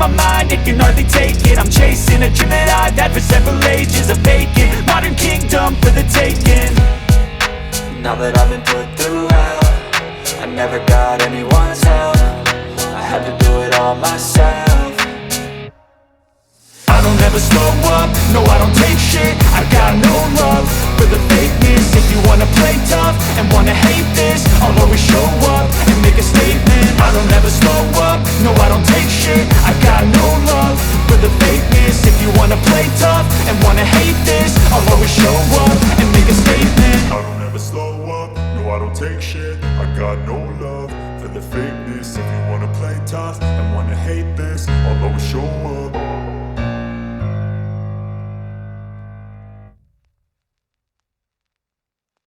My mind, it can hardly take it. I'm chasing a dream that I've had for several ages. A vacant modern kingdom for the taking. Now that I've been put through hell, I never got anyone's help. I had to do it all myself. I don't ever slow up, no I don't take shit. I got no love for the fakeness. If you wanna play tough and wanna hate this, I'll always show up and make a statement. I don't ever slow up, no I don't take shit. I got no love for the fakeness. If you wanna play tough and wanna hate this, I'll always show up and make a statement. I don't ever slow up, no I don't take shit. I got no love for the fakeness. If you wanna play tough and wanna hate this, I'll always show up.